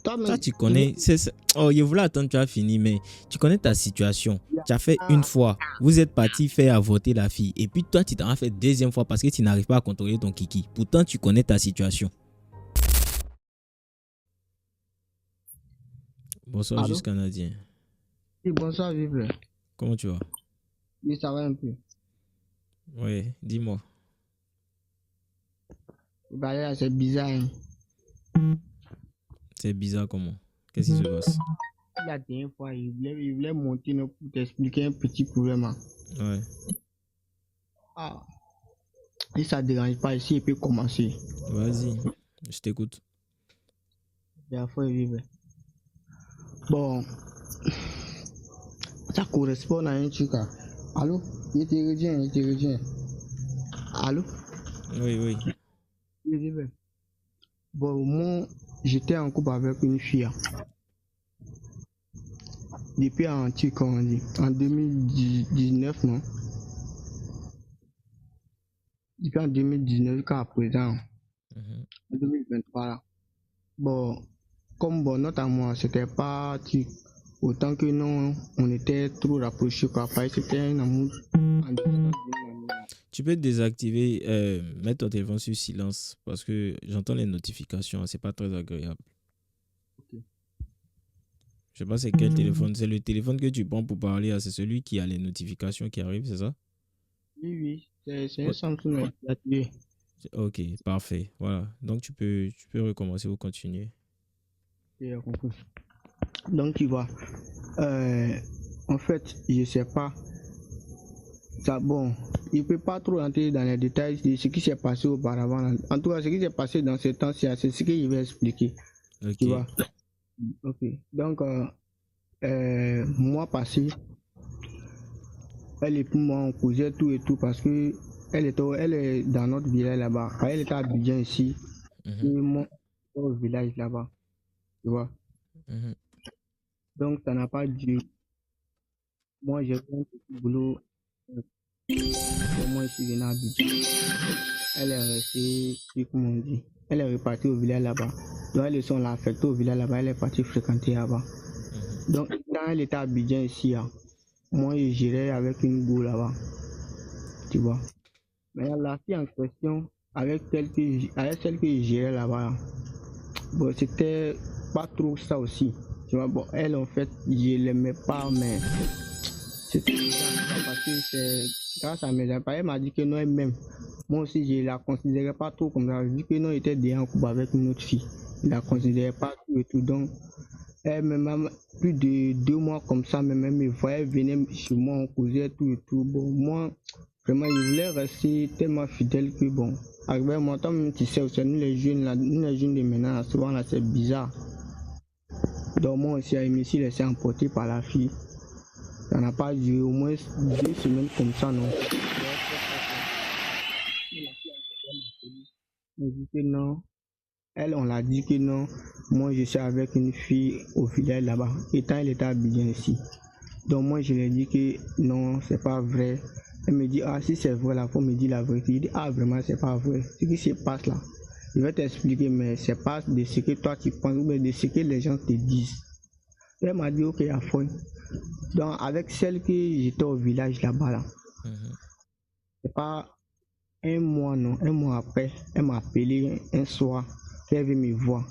Toi, tu connais. Oh, je voulais attendre, tu as fini, mais tu connais ta situation. Tu as fait une fois. Vous êtes parti faire voter la fille. Et puis toi, tu t'en as fait deuxième fois parce que tu n'arrives pas à contrôler ton kiki. Pourtant, tu connais ta situation. Bonsoir, Allô? Juste Canadien. Oui, bonsoir, Vive. Comment tu vas? Oui, ça va un peu. Oui, dis-moi. Bah là, c'est bizarre. Hein. C'est bizarre comment? Qu'est-ce qui se passe? La dernière fois, il voulait monter pour t'expliquer un petit problème. Hein. Ouais. Ah. Et ça ne dérange pas ici, il peut commencer. Vas-y, je t'écoute. La fois, Vive. Bon, ça correspond à un truc. Hein. Allô? Il te rejoint. Allô? Oui. Oui, Vive. Bon, moi, j'étais en couple avec une fille. Depuis en 2019, non? Depuis en 2019 jusqu'à présent, en 2023 là. Bon, comme bon, notamment, c'était pas autant que non, on était trop rapprochés quoi. C'était un amour. Tu peux désactiver, mettre ton téléphone sur silence parce que j'entends les notifications, c'est pas très agréable. Okay. Je sais pas c'est quel téléphone, c'est le téléphone que tu prends pour parler, c'est celui qui a les notifications qui arrivent, c'est ça? Oui, c'est un Samsung activé. Ok, parfait, voilà. Donc tu peux recommencer ou continuer. Donc tu vois, en fait, je sais pas. Ça, bon, il peut pas trop entrer dans les détails de ce qui s'est passé auparavant. En tout cas, ce qui s'est passé dans ce temps-ci, c'est ce que je vais expliquer. Ok. Tu vois. Ok. Donc, mois passé, elle et moi on causait tout et tout parce que elle est dans notre village là-bas. Elle était à Abidjan ici. Et moi, au village là-bas. Tu vois. Donc, ça n'a pas duré. Moi, j'ai fait un petit boulot. Moi, je suis venu à Abidjan. Elle est restée, comment on dit, elle est repartie au village là-bas. Donc, elles sont affectées au village là-bas, elle est partie fréquenter là-bas. Donc, quand elle était à Abidjan ici, hein, moi, je gérais avec une go là-bas. Tu vois. Mais la fille en question, avec celle que je gérais là-bas, bon, c'était pas trop ça aussi. Tu vois, bon, elle, en fait, je l'aimais pas, mais c'était parce que c'est grâce à mes appareils, elle m'a dit que non, elle-même. Moi aussi, je la considérais pas trop comme ça. Vu que non, elle était déjà en couple avec une autre fille. Je la considérais pas tout et tout. Donc, elle même plus de 2 mois comme ça, même elle me voyait, elle venait chez moi, on causait tout et tout. Bon, moi, vraiment, je voulais rester tellement fidèle que bon, avec mon temps, même tu sais, nous les jeunes là, nous les jeunes de maintenant, souvent là, c'est bizarre. Donc, moi aussi, je me suis laissé emporter par la fille. Ça n'a pas duré au moins 2 semaines comme ça, non. On dit que non. Elle, on l'a dit que non. Moi, je suis avec une fille au village là-bas. Et tant elle était à Abidjan ici. Donc, moi, je lui ai dit que non, c'est pas vrai. Elle me dit, ah, si c'est vrai, là, faut me dire la vérité. Je dis, ah, vraiment, c'est pas vrai. Ce qui se passe là, je vais t'expliquer, mais c'est pas de ce que toi tu penses, mais de ce que les gens te disent. Elle m'a dit, ok, à fond. Donc, avec celle que j'étais au village là-bas, là, c'est pas un mois, non, un mois après, elle m'a appelé un soir, qu'elle veut me voir.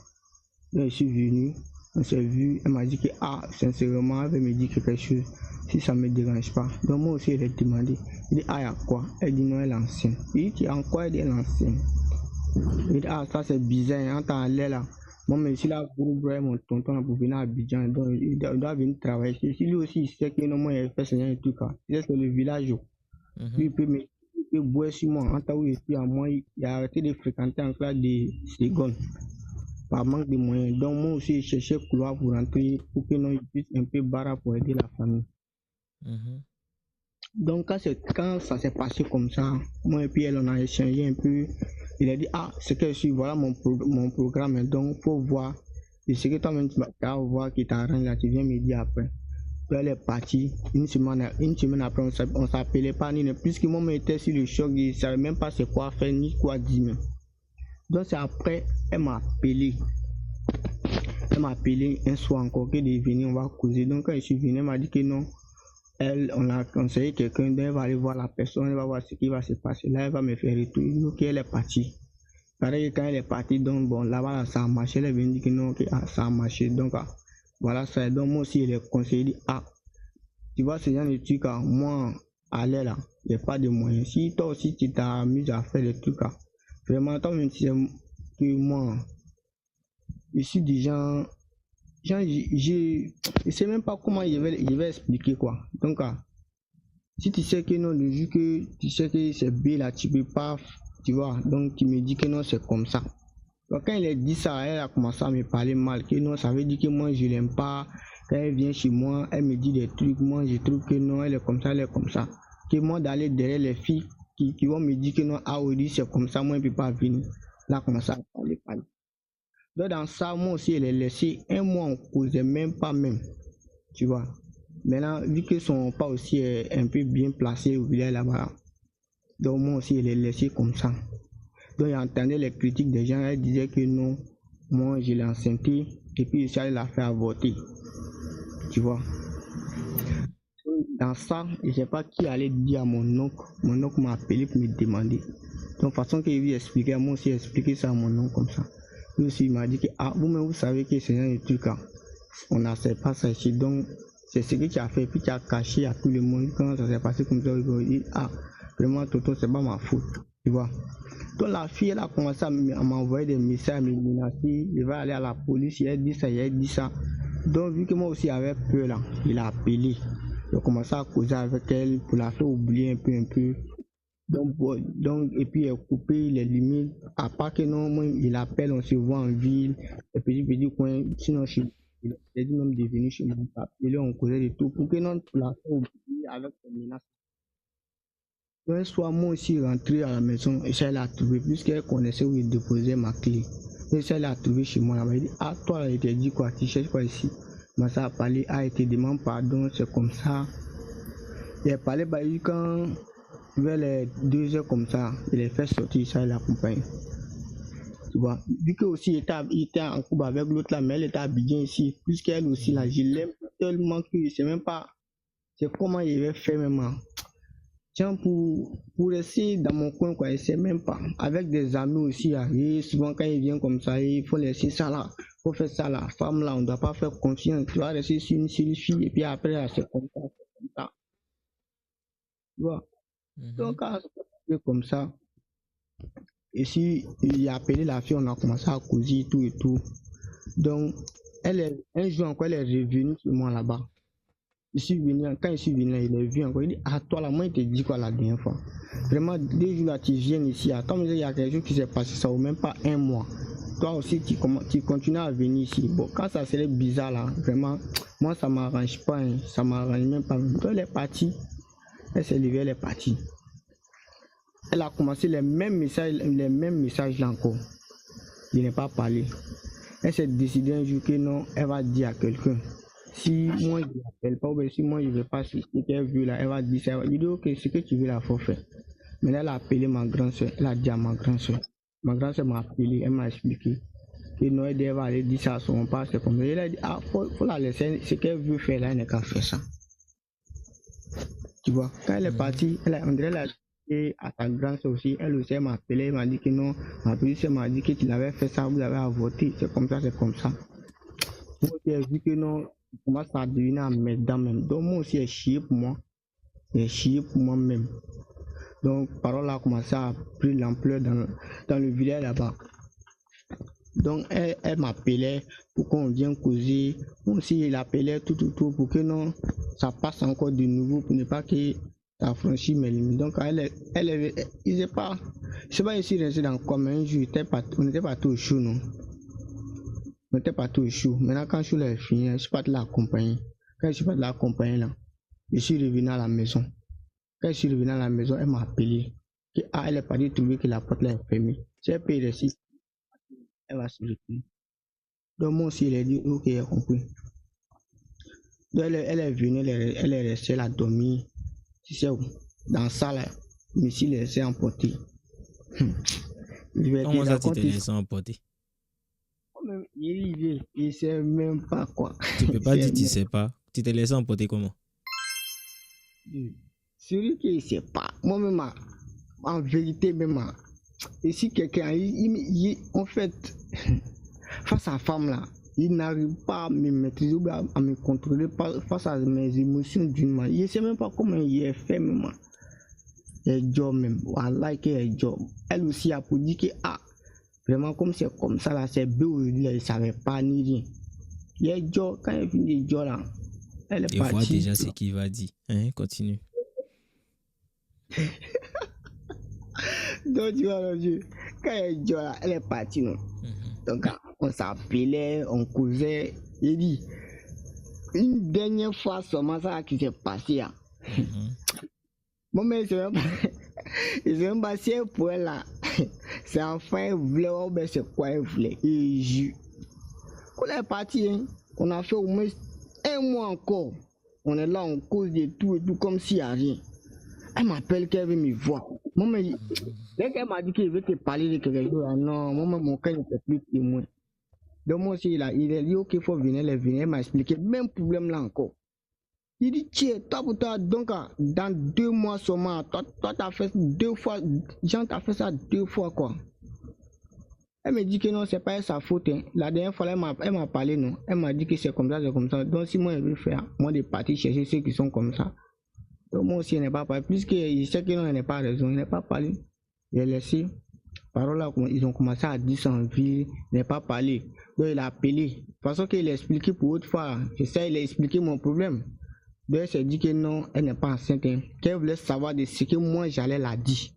Donc, je suis venu, on s'est vu, elle m'a dit que, ah, sincèrement, elle veut me dire quelque chose, si ça me dérange pas. Donc, moi aussi, elle a demandé, il dit, ah, il y a quoi? Elle dit, non, elle est ancienne. Il dit, en quoi elle est ancienne? Il dit, ah, ça c'est bizarre, hein, quand elle est là. Moi, mais si là, pour mon tonton pour venir à Abidjan, donc il doit venir travailler. Si lui aussi, il sait que non, moi, il fait ce genre de trucs, c'est le village. Lui, il peut boire sur moi. En tant que moi, il a arrêté de fréquenter en classe de seconde par manque de moyens. Donc, moi aussi, je cherchais couloir pour rentrer pour que non, il puisse un peu barrer pour aider la famille. Donc, quand ça s'est passé comme ça, moi et puis elle, on a échangé un peu. Il a dit, ah, c'est que je suis, voilà mon programme, donc il faut voir. Et ce que toi-même tu vas voir qui t'arrange là, tu viens me dire après. Puis elle est partie, une semaine après, on s'appelait pas, ni puisque moi j'étais sur le choc, je ne savais même pas c'est quoi faire, ni quoi dire même. Donc c'est après, elle m'a appelé. Elle m'a appelé un soir encore que de venir, on va causer. Donc quand je suis venu, elle m'a dit que non. Elle, on a conseillé quelqu'un, donc elle va aller voir la personne, elle va voir ce qui va se passer. Là, elle va me faire retour. Donc elle est partie. Pareil, quand elle est partie, donc bon, là-bas, ça a marché. Elle est venue dire que non, que ça a marché. Donc voilà ça. Donc moi aussi, elle est conseillé, dit, tu vois, ce genre de trucs, moi, aller là, il n'y a pas de moyens. Si toi aussi, tu t'amuses à faire des trucs, vraiment, toi, même si c'est que moi, je suis du genre, je sais même pas comment je vais expliquer quoi. Donc, si tu sais que non, le jour que tu sais que c'est B là, tu peux pas, tu vois, donc tu me dis que non, c'est comme ça. Donc, quand elle a dit ça, elle a commencé à me parler mal, que non, ça veut dire que moi, je l'aime pas. Quand elle vient chez moi, elle me dit des trucs, moi, je trouve que non, elle est comme ça, elle est comme ça. Que moi, d'aller derrière les filles qui vont me dire que non, Audi, c'est comme ça, moi, je peux pas venir. Là, commence à parler. Donc, dans ça, moi aussi, elle est laissée un mois, on causait même pas même, tu vois. Maintenant, vu que son pas aussi est un peu bien placé au village là-bas, donc moi aussi, elle est laissée comme ça. Donc, j'entendais les critiques des gens, elle disait que non, moi, je l'ai enceinté, et puis ça, elle l'a fait avorter, tu vois. Dans ça, je ne sais pas qui allait dire à mon oncle m'a appelé pour me demander. Donc, façon qu'il lui expliquait, moi aussi, expliqué ça à mon oncle comme ça. Lui aussi, il m'a dit que, vous-même, vous savez que c'est un truc, on n'accepte pas ça ici, donc, c'est ce que tu as fait, puis tu as caché à tout le monde. Quand ça s'est passé comme ça, il dit, vraiment, Toto, c'est pas ma faute, tu vois. Donc la fille, elle a commencé à m'envoyer des messages, à me menacer, je vais aller à la police, il a dit ça. Donc vu que moi aussi j'avais peur là, il a appelé. J'ai commencé à causer avec elle pour la faire oublier un peu. Donc et puis il a coupé les limites, à part que non, moi il appelle, on se voit en ville, les petits coins, sinon il a dit même de venir chez moi, et là on causait de tout, pour que non, pour la faire oublier avec les menaces. Un soir, moi aussi rentré à la maison et ça l'a trouvé, puisqu'elle connaissait où il déposait ma clé. Et ça l'a trouvé chez moi. Elle m'a dit, toi, là, il t'a dit quoi, tu cherches quoi ici? Moi, ça a parlé, il te demande pardon, c'est comme ça. Il a parlé, quand vers les 2 heures comme ça, il a fait sortir, ça, il l'accompagne. Tu vois, vu que aussi il était en couple avec l'autre là, mais elle était à Abidjan ici, puisqu'elle aussi là, je l'aime tellement que je sais même pas, c'est comment il va faire même. Tiens, pour rester dans mon coin, quoi, je sais même pas. Avec des amis aussi, et souvent quand ils viennent comme ça, il faut laisser ça là, il faut faire ça là. Femme là, on ne doit pas faire confiance. Tu vas rester sur une seule fille, et puis après, là, c'est comme ça. Tu vois. Donc, quand c'est comme ça, et si il a appelé la fille, on a commencé à causer tout et tout. Donc, un jour encore, elle est revenue sur moi là-bas. Quand je suis venu, il est vu encore. Il dit, toi là, moi, il te dit quoi la dernière fois? Vraiment, 2 jours là, tu viens ici. Comme il y a quelque chose qui s'est passé, ça vaut même pas un mois. Toi aussi, tu continues à venir ici. Bon, quand ça serait bizarre là, vraiment, moi, ça m'arrange pas. Ça m'arrange même pas. Donc, elle est partie. Elle s'est levée, elle est partie. Elle a commencé les mêmes messages là encore. Je n'ai pas parlé. Elle s'est décidée un jour que non, elle va dire à quelqu'un. Si moi je l'appelle pas, ou bien si moi je ne vais pas ce qu'elle veut là, elle va dire ça. Elle va dire ok, ce que tu veux là, faut faire. Mais là, elle a appelé ma grande soeur, elle a dit à ma grande soeur. Ma grande soeur m'a appelé, elle m'a expliqué que non, elle va aller dire ça à son père, c'est comme ça. Elle a dit faut la laisser, ce qu'elle veut faire là, elle n'a qu'à faire ça. Tu vois, quand elle est partie, on dirait elle a dit à ta grande soeur aussi, elle aussi m'a appelé, elle m'a dit que non, ma petite soeur m'a dit que tu l'avais fait ça, vous l'avez avorté, c'est comme ça. Moi j'ai vu que non, commence à devenir ammerdant même. Donc moi aussi, j'ai chié pour moi. J'ai chié pour moi-même. Donc parole a commencé à prendre l'ampleur dans le village là-bas. Donc elle m'appelait pour qu'on vienne causer. Moi aussi, il appelait tout pour que non, ça passe encore de nouveau pour ne pas que ça franchisse mes limites. Donc il n'est pas, je sais pas ici resté dans comme un jour, on n'était pas tout chaud, non. On n'était pas tout chaud. Maintenant, quand je suis fini, je ne suis pas de l'accompagner. Quand je ne suis pas de l'accompagner là, je suis revenu à la maison. Quand je suis revenu à la maison, elle m'a appelé. Elle est partie trouver que la porte là est fermée. Si elle peut rester, elle va se retourner. Donc moi aussi, elle a dit, ok, j'ai compris. Donc elle est venue, elle est restée là, dormir. Tu sais où? Dans ça là, mais si elle s'est emportée. Comment ça, tu te laisses emporter? Moi-même, il sait même pas quoi. Tu peux pas dire tu sais pas. Tu t'es laissé emporter comment? Celui qui ne sait pas, moi-même, en vérité, même, et si quelqu'un, en fait, face à la femme là, il n'arrive pas à me maîtriser ou à me contrôler face à mes émotions d'une manière. Il ne sait même pas comment il est fait, même. Et job même, voilà que est job. Elle aussi a pour dire que, vraiment, comme c'est comme ça là, c'est beau, il ne savait pas ni rien. Il est job, quand elle finit le job là, elle est Et vois partie. déjà ce qu'il va dire. Hein, continue. Donc, tu vois, quand elle est job là, elle est partie, non. Donc, on s'appelait, on causait. Il dit, une dernière fois seulement ça qui s'est passé. Bon, mais c'est même pas si elle pourrait là. C'est enfin, elle voulait, ou bien c'est quoi elle voulait. Et quand elle est partie, hein, on a fait au moins 1 mois encore. On est là, on cause de tout et tout comme s'il n'y a rien. Elle m'appelle qu'elle veut me voir. Moi, mais dès qu'elle m'a dit qu'elle veut te parler de quelque chose, non, moi, mon cœur n'était plus témoin. Donc, moi aussi, il a dit, ok, il faut venir, elle est venue, elle m'a expliqué, même problème là encore. Il dit, tiens, toi pour toi, donc, dans 2 mois seulement, toi, t'as fait 2 fois, Jean, t'as fait ça 2 fois, quoi. Elle me dit que non, c'est pas sa faute. Hein. La dernière fois, elle m'a parlé, non. Elle m'a dit que c'est comme ça, c'est comme ça. Donc, si moi, je veux faire, moi, de partir chercher ceux qui sont comme ça. Donc, moi aussi, elle n'est pas parlé. Puisqu'il sait que non, elle n'a pas raison, il n'est pas parlé. J'ai laissé. Parole là, ils ont commencé à dire sans vie, il n'est pas parlé. Donc, il a appelé. De toute façon, qu'il a expliqué pour autre fois. C'est ça, il a expliqué mon problème. Donc, elle s'est dit que non, elle n'est pas enceinte. Hein. Qu'elle voulait savoir de ce que moi, j'allais la dire.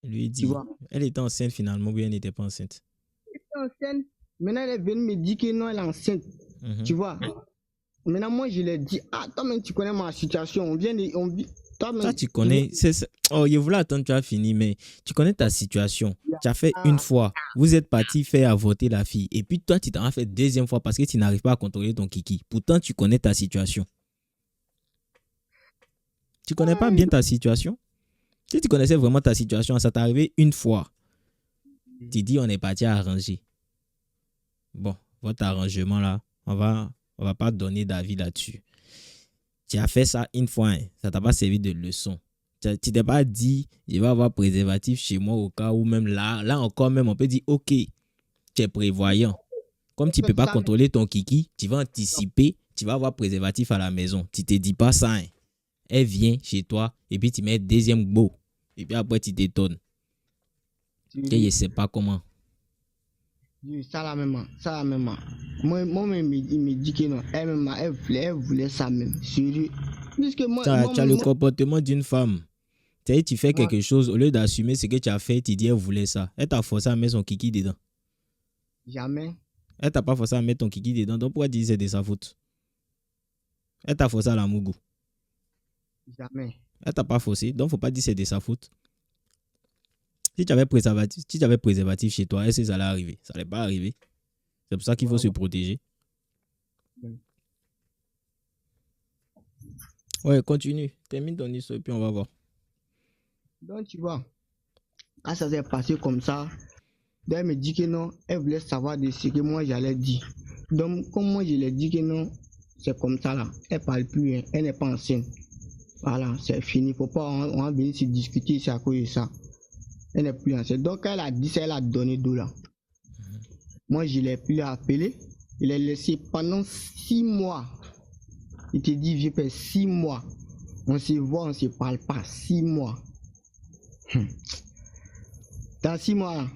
Lui dit, elle était enceinte finalement, ou elle n'était pas enceinte. Elle était enceinte. Maintenant, elle est venue me dire que non, elle est enceinte. Tu vois. Maintenant, moi, je lui ai dit, toi, même, tu connais ma situation. On vient de. Toi, tu connais. Oh, je voulais attendre, tu as fini, mais tu connais ta situation. Tu as fait 1 fois. Vous êtes parti faire avorter la fille. Et puis, toi, tu t'en as fait 2e fois parce que tu n'arrives pas à contrôler ton kiki. Pourtant, tu connais ta situation. Tu connais pas bien ta situation? Si tu connaissais vraiment ta situation, ça t'est arrivé 1 fois. Tu dis, on est parti arranger. Bon, votre arrangement là, on va pas donner d'avis là-dessus. Tu as fait ça 1 fois, hein. Ça t'a pas servi de leçon. Tu t'es pas dit, je vais avoir préservatif chez moi au cas où même là encore même, on peut dire, ok, tu es prévoyant. Comme tu peux pas contrôler ton kiki, tu vas anticiper, tu vas avoir préservatif à la maison. Tu te dis pas ça, hein. Elle vient chez toi et puis tu mets 2e beau. Et puis après, tu t'étonnes. Et je sais pas comment. Ça la même. Moi, il me dit que non, elle voulait ça même. Sérieux. Puisque moi, tu as le comportement d'une femme. Tu fais quelque chose, au lieu d'assumer ce que tu as fait, tu dis elle voulait ça. Elle t'a forcé à mettre son kiki dedans. Jamais. Elle t'a pas forcé à mettre ton kiki dedans, donc pourquoi dire c'est de sa faute? Elle t'a forcé à la mougou. Jamais. Elle t'a pas forcé, donc faut pas dire c'est de sa faute. Si tu avais préservatif chez toi, est-ce que ça allait arriver? Ça allait pas arriver. C'est pour ça qu'il faut se protéger. Ouais, continue. Termine ton histoire et puis on va voir. Donc, tu vois, quand ça s'est passé comme ça, elle me dit que non, elle voulait savoir de ce que moi j'allais dire. Donc, comme moi je lui ai dit que non, c'est comme ça là, elle parle plus, hein, elle n'est pas enceinte. Voilà, c'est fini. Faut pas, on va venir se discuter, c'est à cause de ça. Elle n'est plus enceinte. Donc, elle a dit ça, elle a donné d'eau là. Moi, je l'ai plus appelé. Il l'a laissé pendant 6 mois. Il te dit, j'ai fait 6 mois. On se voit, on se parle pas. 6 mois. Dans 6 mois,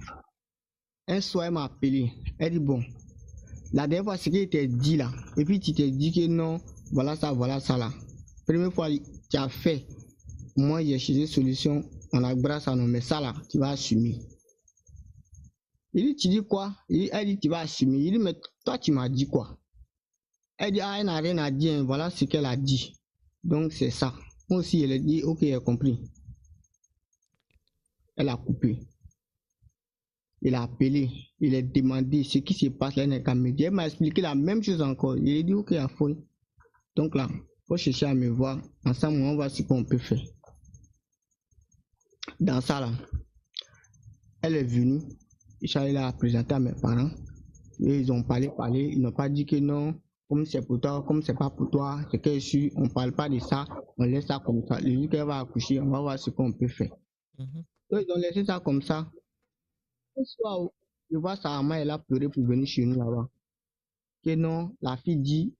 un soir, elle m'a appelé. Elle dit, bon, la dernière fois, ce qu'il t'a dit là, et puis tu t'es dit que non, voilà ça là. Première fois, tu as fait. Moi, j'ai cherché solution. On a grâce à nous, mais ça là, tu vas assumer. Il dit, tu dis quoi? Elle dit, tu vas assumer. Il dit, mais toi, tu m'as dit quoi? Elle dit, elle n'a rien à dire. Voilà ce qu'elle a dit. Donc, c'est ça. Moi aussi, elle a dit, ok, elle a compris. Elle a coupé. Il a appelé. Il a demandé ce qui se passe là. Elle m'a expliqué la même chose encore. Il a dit, ok, à fond. Donc là, il faut chercher à me voir. Ensemble, on va voir ce qu'on peut faire. Dans ça là, elle est venue. Je suis allé la présenter à mes parents. Et ils ont parlé, ils n'ont pas dit que non, comme c'est pour toi, comme c'est pas pour toi, c'est qu'elle est sûre, on parle pas de ça, on laisse ça comme ça. Le jour qu'elle va accoucher, on va voir ce qu'on peut faire. Donc, ils ont laissé ça comme ça. Un soir, je vois sa maman, elle a pleuré pour venir chez nous là-bas. Que non, la fille dit,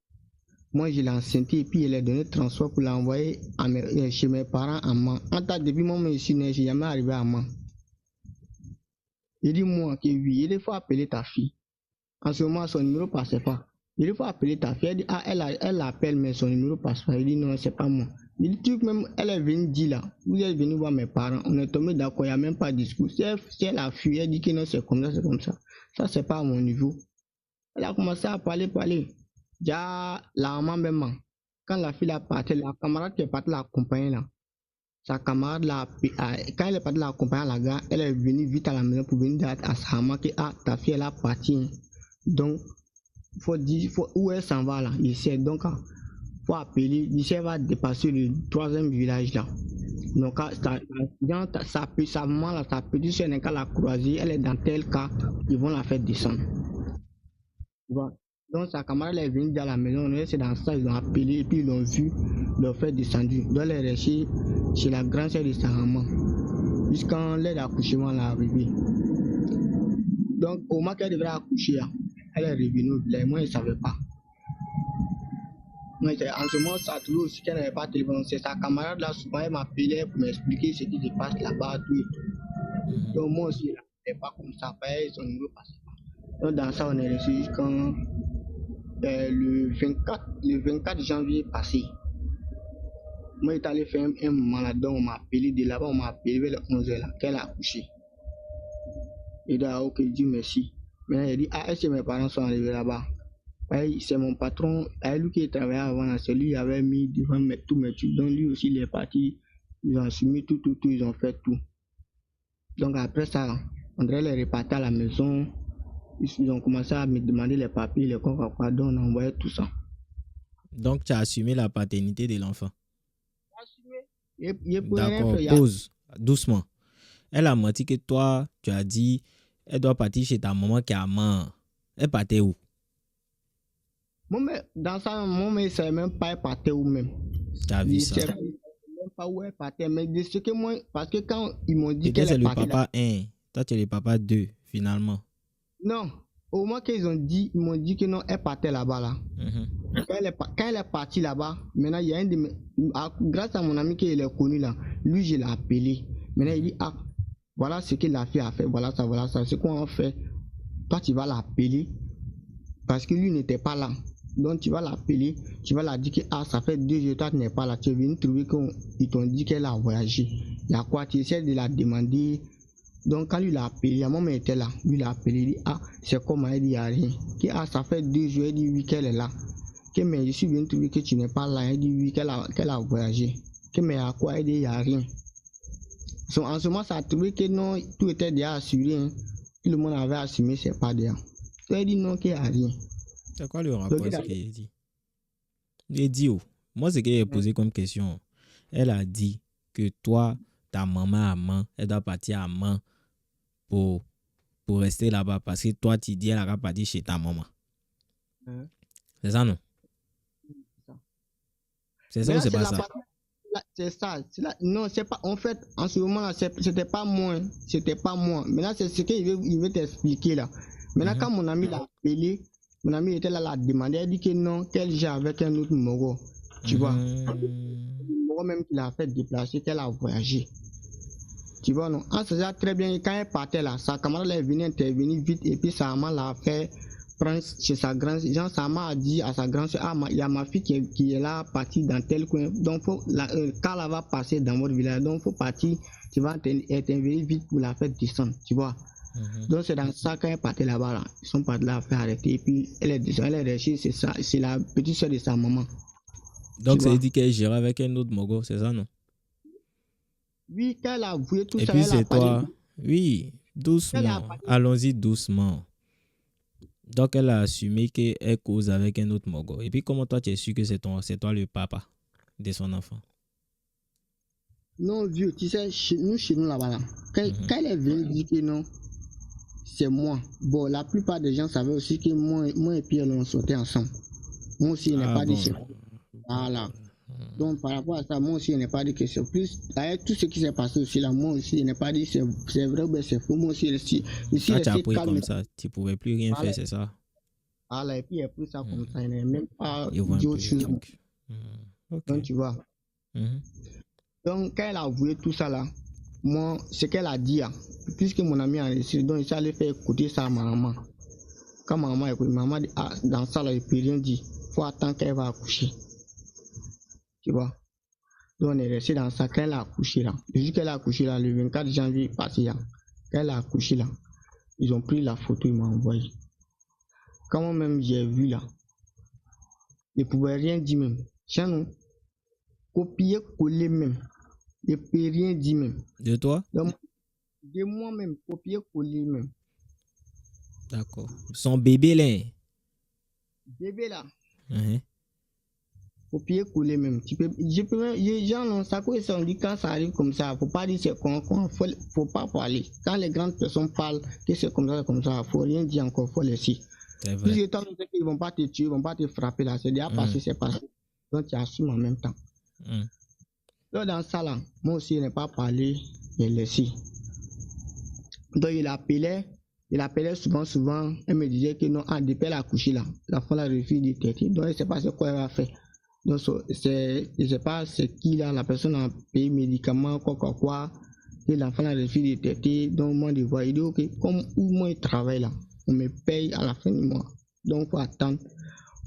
moi je l'ai enceinte et puis elle a donné transport pour l'envoyer chez mes parents à Mans. En tant depuis moi, je suis né, j'ai jamais arrivé à Mans. Il dit moi que oui, il faut appeler ta fille. En ce moment, son numéro passait pas. Il faut appeler ta fille. Elle dit, ah, elle l'appelle, mais son numéro passe pas. Il dit, non, c'est pas moi. Il dit, même, elle est venue dire là, vous êtes venu voir mes parents, on est tombé d'accord, il n'y a même pas de discours. Si elle a fui, elle dit que non, c'est comme ça, c'est comme ça. Ça, c'est pas à mon niveau. Elle a commencé à parler. Déjà, la maman même, quand la fille a parti, la camarade qui est partie l'accompagner là, sa camarade là, quand elle est partie l'accompagner à la gare, elle est venue vite à la maison pour venir dire à sa maman que ah, ta fille elle a parti. Donc, faut dire où elle s'en va là. Il sait donc, faut appeler. D'ici elle va dépasser le 3e village là. Donc, sa maman là, sa petite soeur n'est qu'à la croiser, elle est dans tel cas, ils vont la faire descendre. Donc sa camarade est venue dans la maison, c'est dans ça, ils ont appelé et puis ils l'ont vu, leur faire descendu. Donc elle est restée chez la grande sœur de sa maman, jusqu'à l'aide d'accouchement est arrivé. Donc au moment qu'elle devait accoucher, elle est revenue au village, moi je ne savais pas. Moi, en ce moment, ça a toujours aussi qu'elle n'avait pas de téléphone. C'est sa camarade là, souvent elle m'appelait pour m'expliquer ce qui se passe là-bas, tout et tout. Donc moi aussi, je n'étais pas comme ça, son numéro passait pas. Donc dans ça, on est resté jusqu'en le 24 janvier passé. Moi, j'étais allé faire un moment là-dedans, on m'a appelé de là-bas, on m'a appelé vers les 11h là, qu'elle a accouché. Et là, ok, Dieu merci. Maintenant, il dit, ah, est-ce que mes parents sont arrivés là-bas? C'est mon patron, lui qui travaillait avant, c'est lui qui avait mis devant tous mes trucs. Donc lui aussi, il est parti, ils ont assumé tout, ils ont fait tout. Donc après ça, André est reparti à la maison. Ils ont commencé à me demander les papiers, les quoi, donc on a envoyé tout ça. Donc, tu as assumé la paternité de l'enfant. Assumé. D'accord, pause, doucement. Elle a menti que toi, tu as dit, elle doit partir chez ta maman qui a mort. Elle partait où? Moi, dans ça, moi, je ne savais même pas elle partait où même. Tu as vu ça? Je ne savais même pas où elle partait, mais de ce que moi, parce que quand ils m'ont dit qu'elle est partie... c'est le papa 1, toi tu es le papa 2, finalement. Non, au moment qu'ils ont dit, ils m'ont dit que non, elle partait là-bas là. Quand elle est partie là-bas, maintenant il y a un de mes, grâce à mon ami qui est connu là, lui je l'ai appelé. Maintenant il dit ah, voilà ce que la fille a fait, voilà ça, ce qu'on a fait. Toi tu vas l'appeler parce que lui n'était pas là. Donc tu vas l'appeler, tu vas la dire que ah, ça fait 2 jours, toi tu n'es pas là, tu es venu trouver qu'ils t'ont dit qu'elle a voyagé. Il y a quoi, tu essaies de la demander. Donc quand lui l'a appelé, la maman était là, lui l'a appelé, il dit ah, c'est comment, elle dit il n'y a rien. Que ah, ça fait 2 jours, elle dit oui qu'elle est là. Que mais je suis venu trouver que tu n'es pas là, elle dit oui qu'elle a voyagé. Que mais à quoi, elle dit il n'y a rien. So, en ce moment, ça a trouvé que non, tout était déjà assuré, hein. Tout le monde avait assumé ses pas déjà. So, elle dit non qu'il n'y a rien. C'est quoi le rapport ce qu'elle dit? Il dit oh. Moi, ce qu'elle a posé comme question, elle a dit que toi, ta maman à Mans, elle doit partir à Mans pour rester là-bas parce que toi, tu dis elle va partir chez ta maman. C'est ça, non? C'est ça ou c'est pas ça? C'est ça. Non, c'est pas. En fait, en ce moment-là, c'était pas moi. Maintenant, c'est ce qu'il veut t'expliquer là. Maintenant, quand mon ami l'a appelé, mon ami était là, l'a demandé, elle dit que non, qu'elle gère avec un autre Mogo. Tu vois? Le Mogo même qui l'a fait déplacer, qu'elle a voyagé. Tu vois, non? En faisant très bien, quand elle partait là, sa camarade est venue intervenir vite et puis sa maman l'a fait prendre chez sa grande sœur. Sa maman a dit à sa grande sœur, ah, il y a ma fille qui est là, partie dans tel coin. Donc, quand elle va passer dans votre village, donc faut partir, tu vas intervenir vite pour la faire descendre, tu vois. Donc, c'est dans ça, quand elle partait là-bas, là, ils sont partis là à faire arrêter et puis elle est restée, c'est la petite soeur de sa maman. Donc, ça dit qu'elle gère avec un autre Mogo, c'est ça, non? Oui, quand elle a avoué tout et ça, puis c'est toi. Oui, doucement. Allons-y doucement. Donc, elle a assumé qu'elle cause avec un autre Mogo. Et puis, comment toi, tu es sûr que c'est toi le papa de son enfant? Non, vieux, tu sais, chez nous là-bas, là, quand elle est venue dire que non, c'est moi. Bon, la plupart des gens savaient aussi que moi et Pierre, on sortait ensemble. Moi aussi, il n'est pas dit c'est voilà. Donc, par rapport à ça, moi aussi, il n'est pas dit que c'est plus. Avec tout ce qui s'est passé aussi là, moi aussi, il n'est pas dit c'est vrai ou c'est faux. Moi aussi, ici, tu as pris comme ça, tu ne pouvais plus rien faire, c'est ça? Voilà, et puis il a pris ça comme ça, il n'est même pas dit autre chose. Okay. Donc, tu vois. Donc, quand elle a avoué tout ça là, moi, ce qu'elle a dit, puisque mon ami a réussi, donc il allait faire écouter ça à ma maman. Quand ma maman écoute, maman dit, ah, dans ça là, il ne peut rien dire. Il faut attendre qu'elle va accoucher. Tu vois. Donc, on est resté dans ça. Quand elle a accouché là, depuis qu'elle a accouché là, le 24 janvier passé là, quand elle a accouché là, ils ont pris la photo, ils m'ont envoyé. Quand moi-même j'ai vu là, ils ne pouvaient rien dire même. Chez nous, copier, coller même. Ils ne peuvent rien dire même. De toi? Donc, de moi-même, copier, coller même. D'accord. Son bébé là. Bébé là. Copier, coller même. Je peux même, les gens, ça quoi ça, on dit quand ça arrive comme ça, faut pas dire c'est faut pas parler. Quand les grandes personnes parlent que c'est comme ça, faut rien dire encore, faut laisser. C'est vrai. Plus de temps, ils vont pas te tuer, ils vont pas te frapper là, c'est déjà passé, c'est passé. Donc tu assumes en même temps. Donc dans ça là, moi aussi, il n'est pas parlé, il laissé. Donc il appelait souvent, elle me disait que non, depuis elle a couché là, la femme a refusé de traiter, donc elle ne sait pas ce quoi elle va faire. Donc je ne sais pas c'est qui là, la personne a payé médicaments, quoi, et l'enfant a refusé de traiter, donc moi je vois, il dit ok, comme où moi je travaille là, on me paye à la fin du mois, donc il faut attendre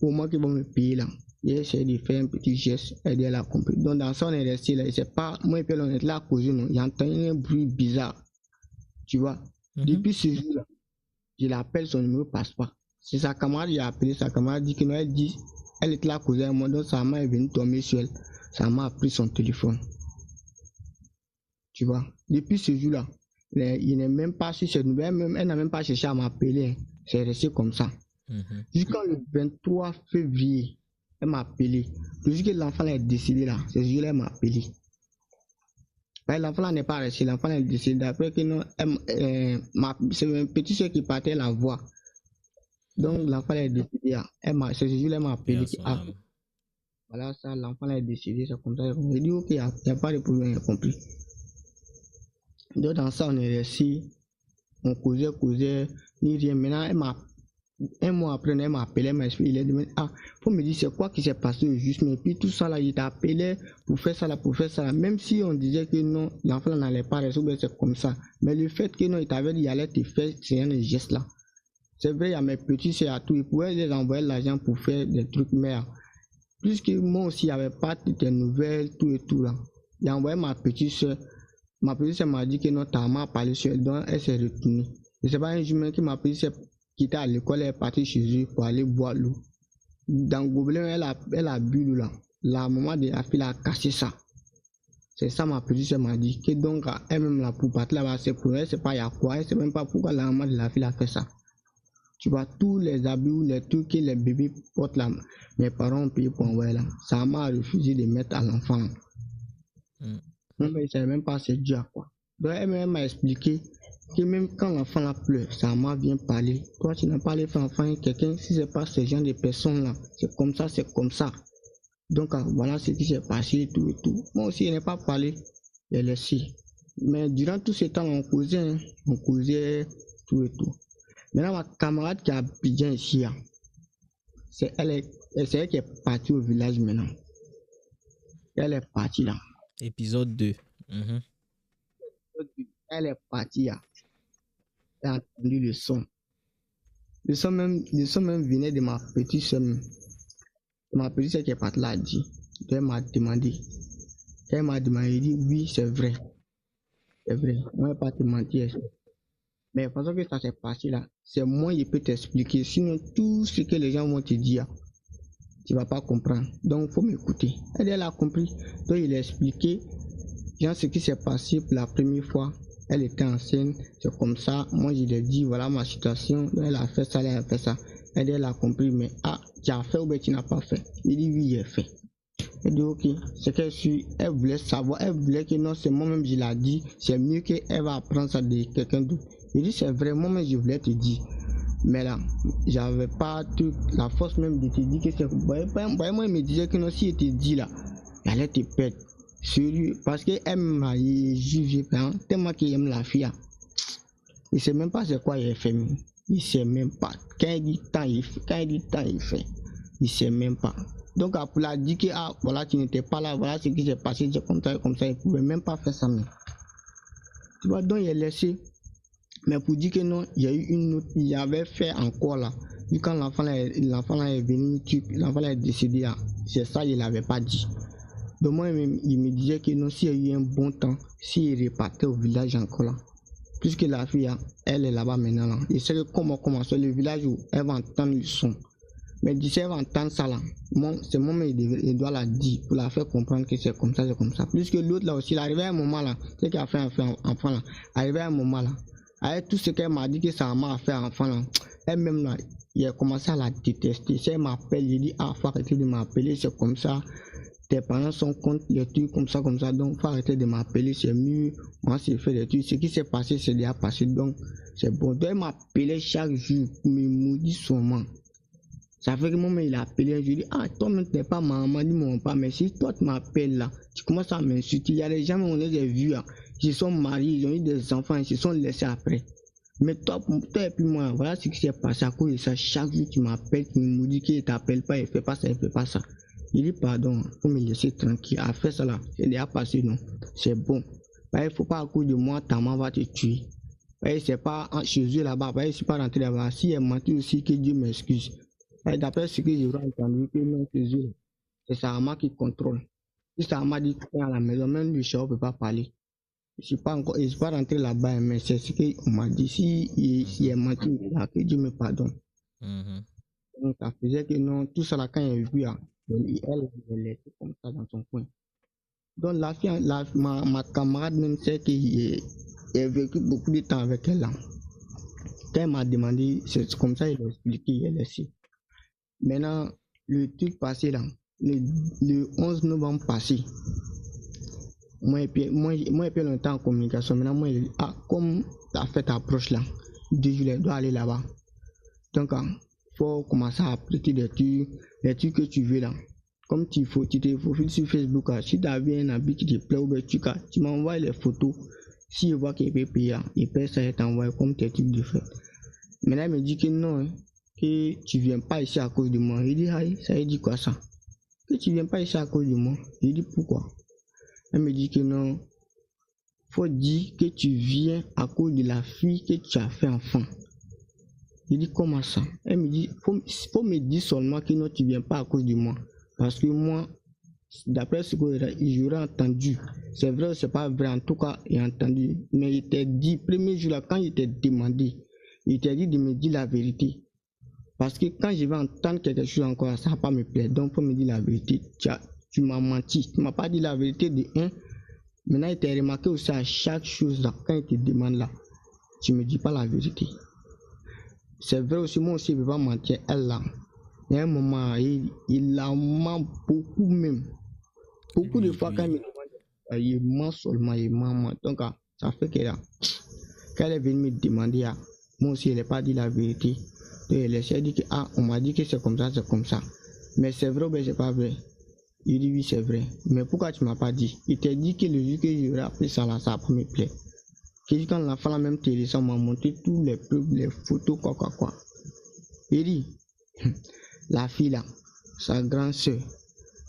au mois qu'ils vont me payer là. J'ai essayé de faire un petit geste, elle a compris. Donc dans ça on est resté là, c'est pas, moi et puis on est là à causer, non, il y a entendu un bruit bizarre, tu vois. Depuis ce jour-là, je l'appelle, son numéro passe pas. C'est sa camarade, j'ai appelé sa camarade, dit que non, elle était là à causer avec moi, donc sa maman est venue tomber sur elle. Sa maman a pris son téléphone. Tu vois, depuis ce jour-là, il n'est même pas sur ses nouvelles, elle n'a même pas cherché à m'appeler, c'est resté comme ça. Jusqu'au 23 février, elle m'a appelé. Jusqu'à l'enfant est décédé là, ce jour-là, elle m'a appelé. L'enfant n'est pas resté, l'enfant est décédé. D'après que non, c'est un petit soeur qui partait la voix. Donc l'enfant est décédé. Ce jour-là, elle m'a appelé. Voilà, ça, l'enfant est décédé, c'est comme ça. J'ai dit, ok, il n'y a pas de problème, il a compris. Donc dans ça, on est resté, on causait, ni rien. Maintenant, un mois après, elle m'a appelé, elle m'a expliqué, il a demandé, faut me dire c'est quoi qui s'est passé au juste, mais puis tout ça là, il t'a appelé pour faire ça là, même si on disait que non, l'enfant n'allait pas résoudre, c'est comme ça, mais le fait que non, il t'avait dit, il allait te faire ce genre de geste là, c'est vrai, il y a mes petits soeurs à tout, ils pouvaient les envoyer l'argent pour faire des trucs, mais puisque moi aussi, il n'y avait pas toutes les nouvelles, tout et tout là, il a envoyé ma petite soeur m'a dit que non, ta maman a parlé sur elle, donc elle s'est retournée, et c'est pas un jour que ma petite soeur qui était à l'école, elle est partie chez eux pour aller boire l'eau. Dans Gobelin, elle a bu l'eau là. La maman de la fille a caché ça. C'est ça ma petite soeur m'a dit. Que donc, elle-même là, pour partir là-bas, c'est pour elle, c'est pas y a quoi. Elle sait même pas pourquoi la maman de la fille a fait ça. Tu vois, tous les habits, les trucs que les bébés portent là, mes parents ont payé pour envoyer là. Sa maman a refusé de mettre à l'enfant. Moi, mais je savais même pas c'est dû à quoi. Donc, elle m'a expliqué que même quand l'enfant la pleure, sa maman vient parler. Toi, tu n'as pas les enfants, quelqu'un, si c'est pas ce genre de personnes là, c'est comme ça, c'est comme ça. Donc, voilà ce qui s'est passé, tout et tout. Moi aussi, elle n'a pas parlé, elle est laissé. Mais durant tout ce temps, on causait tout et tout. Maintenant, ma camarade qui a Abidjan ici, c'est elle qui est partie au village maintenant. Elle est partie là. Épisode 2. Elle est partie là. Elle a entendu le son. Le son même venait de ma petite soeur. Ma petite soeur qui est partie là a dit. Elle m'a demandé. Elle m'a demandé, dit oui, c'est vrai. C'est vrai. Moi, je ne vais pas te mentir. Mais parce que ça s'est passé là, c'est moi qui peux t'expliquer. Sinon, tout ce que les gens vont te dire, tu ne vas pas comprendre. Donc, il faut m'écouter. Elle a compris. Donc, il a expliqué genre, ce qui s'est passé pour la première fois. Elle était enceinte, c'est comme ça. Moi, je lui ai dit, voilà ma situation. Elle a fait ça, elle a fait ça. Elle a compris, mais tu as fait ou bien tu n'as pas fait. Il dit, oui, j'ai fait. Elle dit, ok. C'est qu'elle elle voulait savoir, elle voulait que non, c'est moi-même, je l'ai dit. C'est mieux qu'elle va apprendre ça de quelqu'un d'autre. Il dit, c'est vraiment, mais je voulais te dire. Mais là, j'avais pas toute la force même de te dire que c'est. Moi, il me disait que non, si il te dit là, il allait te perdre. Sérieux. Parce qu'elle m'a jugé, tellement qu'il aime la fille. Il sait même pas c'est quoi il fait. Il sait même pas. Quand il dit tant, il fait. Quand il dit tant, il fait. Il sait même pas. Donc, pour la dire que, ah, voilà, tu n'étais pas là, voilà ce qui s'est passé, c'est comme ça, il pouvait même pas faire ça. Mais. Tu vois, donc il est laissé. Mais pour dire que non, il y a eu une autre, il avait fait encore là. Et quand l'enfant là est venu, l'enfant là est décédé là, c'est ça, il l'avait pas dit. Donc moi, il me disait que non, s'il y a eu un bon temps, s'il repartait au village encore là, puisque la fille, elle est là-bas maintenant là, il sait comment commencer le village où elle va entendre le son. Mais d'ici elle va entendre ça là, c'est moi mais il doit la dire pour la faire comprendre que c'est comme ça, c'est comme ça. Puisque l'autre là aussi, il arrivait à un moment là, c'est qu'il a fait un enfant là, arrivé à un moment là, avec tout ce qu'elle m'a dit que ça m'a fait enfant là, elle-même là, il a commencé à la détester. Si elle m'appelle, il dit, ah, faut arrêter de m'appeler, c'est comme ça. Tes parents sont contre les trucs comme ça, donc faut arrêter de m'appeler, c'est mieux. Moi, c'est fait des trucs. Ce qui s'est passé, c'est déjà passé, donc c'est bon. Donc elle m'appelait chaque jour pour me maudire sûrement. Ça fait que moi, il a appelé, je dis, ah, toi, même, t'es pas maman, dis-moi pas, mais si toi, tu m'appelles là, tu commences à m'insulter. Il y a des gens, on les a vus, là, ils sont mariés, ils ont eu des enfants, ils se sont laissés après. Mais toi et puis moi, voilà ce qui s'est passé à cause de ça. Chaque jour, tu m'appelles, tu me dis qu'il ne t'appelle pas, il fait pas ça, il fait pas ça. Il dit, pardon, faut me laisser tranquille. À faire ça là, c'est déjà passé, non? C'est bon. Il faut pas à cause de moi, ta maman va te tuer. C'est pas chez eux là-bas, je suis pas rentré là-bas. Si elle menti aussi, que Dieu m'excuse. D'après ce que j'ai entendu, que non, c'est sa maman qui contrôle. Si sa maman dit que à la maison, même le chat ne peut pas parler. Je suis pas rentré là-bas, mais c'est ce qu'on m'a dit. Si elle m'a dit, que Dieu me pardonne. Donc, ça faisait que non, tout ça là, quand elle a vu, elle était comme ça dans son coin. Donc, la fille, ma camarade même sait qu'il a vécu beaucoup de temps avec elle là. Quand elle m'a demandé, c'est comme ça, il a expliqué, elle a su. Maintenant, le truc passé là, le 11 novembre passé, moi et puis longtemps en communication. Maintenant, moi, comme la fête approche là, 2 juillet, je dois aller là-bas. Donc, faut commencer à appliquer les trucs que tu veux là. Comme tu te profiles sur Facebook, si tu as vu un habit qui te plaît ou bien tu m'envoies les photos. Si je vois qu'il peut payer, il peut ça t'envoyer comme tes trucs de fête. Maintenant, il me dit que non, que tu viens pas ici à cause de moi. Il dit, aïe, ça veut dire quoi ça? Que tu viens pas ici à cause de moi. Il dit, pourquoi? Elle me dit que non, faut dire que tu viens à cause de la fille que tu as fait enfant. Je dis comment ça? Elle me dit, faut me dire seulement que non, tu viens pas à cause de moi. Parce que moi, d'après ce que j'aurais entendu, c'est vrai ou c'est pas vrai, en tout cas, j'ai entendu. Mais il t'a dit, premier jour là, quand il t'a demandé, il t'a dit de me dire la vérité. Parce que quand je vais entendre quelque chose encore, ça va pas me plaire. Donc, faut me dire la vérité. Tu m'as menti. Tu m'as pas dit la vérité de un. Maintenant, il t'a remarqué aussi à chaque chose là, quand il te demande là, tu me dis pas la vérité. C'est vrai aussi, moi aussi, je ne peux pas mentir. Elle là, il y a un moment, il la ment beaucoup même. Beaucoup de fois, quand il me demande, il ment seulement, il ment. Donc, ça fait que là, quand elle est venue me demander, moi aussi, elle n'a pas dit la vérité. Donc, elle essaie de dire que, on m'a dit que c'est comme ça, c'est comme ça. Mais c'est vrai ou bien c'est pas vrai? Il dit oui, c'est vrai. Mais pourquoi tu m'as pas dit? Il t'a dit que le jour que j'aurais appris ça là, ça va pas me plaire. Que quand l'enfant la même télé, ça m'a montré tous les preuves, les photos, quoi. Il dit, la fille là, sa grande soeur,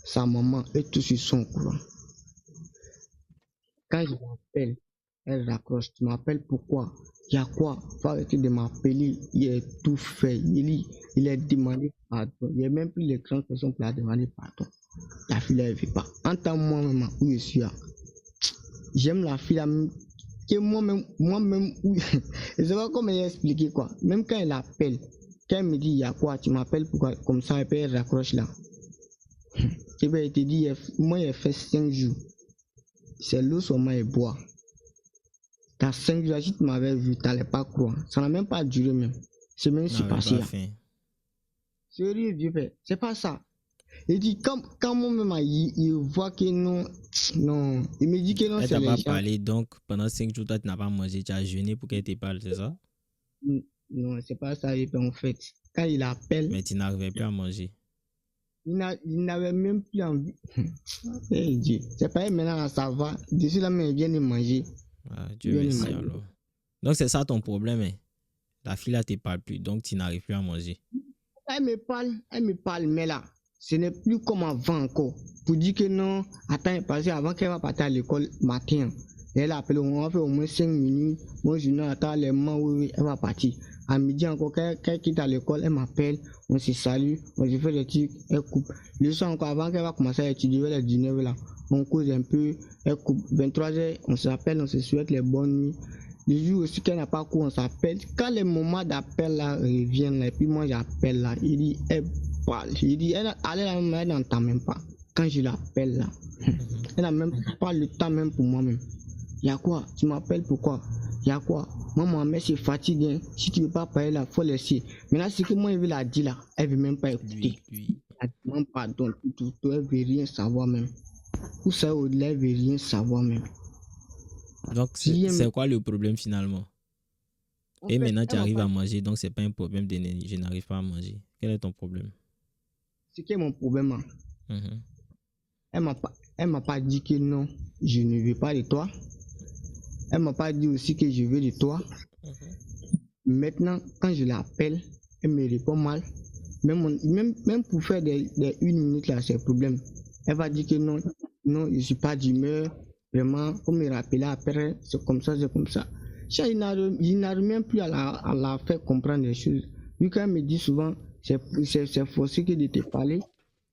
sa maman, et tout sur son courant. Quand je m'appelle, elle raccroche. Tu m'appelles pourquoi? Il y a quoi? Faut arrêter de m'appeler. Il a tout fait. Il a demandé pardon. Il n'y a même plus les grandes personnes pour la demander pardon. La fille là, elle ne veut pas. Entends-moi même où je suis là. J'aime la fille là. Que moi-même, je sais pas comment expliquer quoi. Même quand elle appelle, quand elle me dit il y a quoi, tu m'appelles pourquoi, comme ça, elle raccroche là. Et bien, il te dit, moi, il a fait 5 jours. C'est l'eau seulement et bois. T'as 5 jours, si tu m'avais vu, t'allais pas croire. Ça n'a même pas duré même. C'est même si passé là. Sérieux, Dieu fait. C'est pas ça. Il dit, quand moi-même, il voit que non, non, il me dit que non, Elle c'est t'a les pas gens. parlé, donc pendant 5 jours, toi, tu n'as pas mangé, tu as jeûné pour qu'elle te parle, c'est ça? Non, c'est pas ça, en fait. Quand il appelle, Mais tu n'arrivais plus à manger. il n'avait même plus envie. Eh Dieu, c'est pas maintenant, ça va. D'ici là, mais il vient de manger. Ah, Il Dieu vient de merci manger. alors. Donc c'est ça ton problème, hein? La fille là te parle plus, donc tu n'arrives plus à manger. Elle me parle, mais là, ce n'est plus comme avant encore. Pour dire que non, attends, parce qu'avant qu'elle va partir à l'école matin, elle appelle, on va faire au moins 5 minutes. Moi, je dis non, attends, les mains, oui, elle va partir. À midi encore, quand elle quitte à l'école, elle m'appelle, on se salue, on se fait des trucs, elle coupe. Le soir encore, avant qu'elle va commencer à étudier, vers les 19h là, on cause un peu, elle coupe. 23h, on s'appelle, on se souhaite les bonnes nuits. Le jour aussi qu'elle n'a pas cours, on s'appelle. Quand les moments d'appel là reviennent, là, et puis moi j'appelle là, il dit, elle parle. Il dit, elle n'entend même pas. Quand je l'appelle là, elle n'a même pas le temps même pour moi-même. Il y a quoi? Tu m'appelles pourquoi? Il y a quoi? Maman, mais c'est fatigué. Si tu ne veux pas parler là, il faut laisser. Maintenant, ce que moi je veux la dire là, elle ne veut même pas écouter. Elle demande pardon, tout, elle ne veut rien savoir même. Ou ça, au-delà, elle ne veut rien savoir même. Donc c'est quoi le problème finalement? Et maintenant tu arrives à manger, donc c'est pas un problème d'énergie. Je n'arrive pas à manger. Quel est ton problème? Ce qui est mon problème, elle m'a pas dit que non, je ne veux pas de toi. Elle m'a pas dit aussi que je veux de toi. Maintenant, quand je l'appelle, elle me répond mal. Même pour faire des 1 minute là, c'est problème. Elle va dire que non, non, je suis pas d'humeur. Vraiment, faut me rappeler après, c'est comme ça, c'est comme ça. Ça, il n'arrive même plus à la faire comprendre les choses. Vu qu'elle me dit souvent, c'est forcé que de te parler.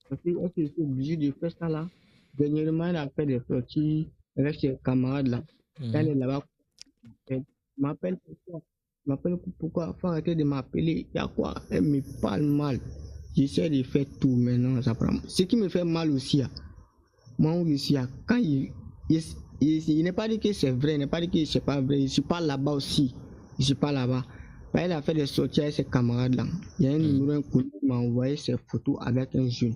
Parce que est-ce que je suis obligé de faire ça là? Dernièrement, elle a fait des sorties avec ses camarades là. Elle est là-bas. Elle m'appelle pourquoi? M'appelle pourquoi? Faut arrêter de m'appeler. Il y a quoi? Elle me parle mal. J'essaie de faire tout maintenant. Ça prend. Ce qui me fait mal aussi, moi aussi, quand il n'est pas dit que c'est vrai, il n'est pas dit que c'est pas vrai. Je suis pas là-bas aussi. Je suis pas là-bas. Elle a fait des sorties avec ses camarades là. Il y a un numéro inconnu qui m'a envoyé ses photos avec un jeune.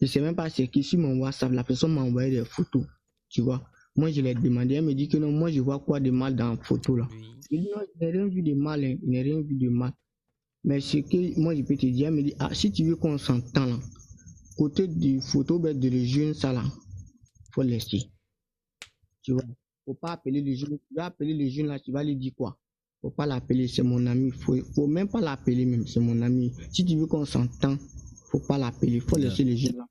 Je sais même pas c'est qui sur mon WhatsApp, la personne m'a envoyé des photos, tu vois. Moi je l'ai demandé, elle me dit que non, moi je vois quoi de mal dans la photo là. Je dis non, je n'ai rien vu de mal, hein. Je n'ai rien vu de mal. Mais ce que moi je peux te dire, elle me dit, ah si tu veux qu'on s'entend là, côté du photo ben, de le jeune ça là, faut laisser. Tu vois, faut pas appeler le jeune, tu vas appeler le jeune là, tu vas lui dire quoi? Faut pas l'appeler, c'est mon ami, faut même pas l'appeler même, c'est mon ami. Si tu veux qu'on s'entend, faut pas l'appeler, faut laisser le jeune là.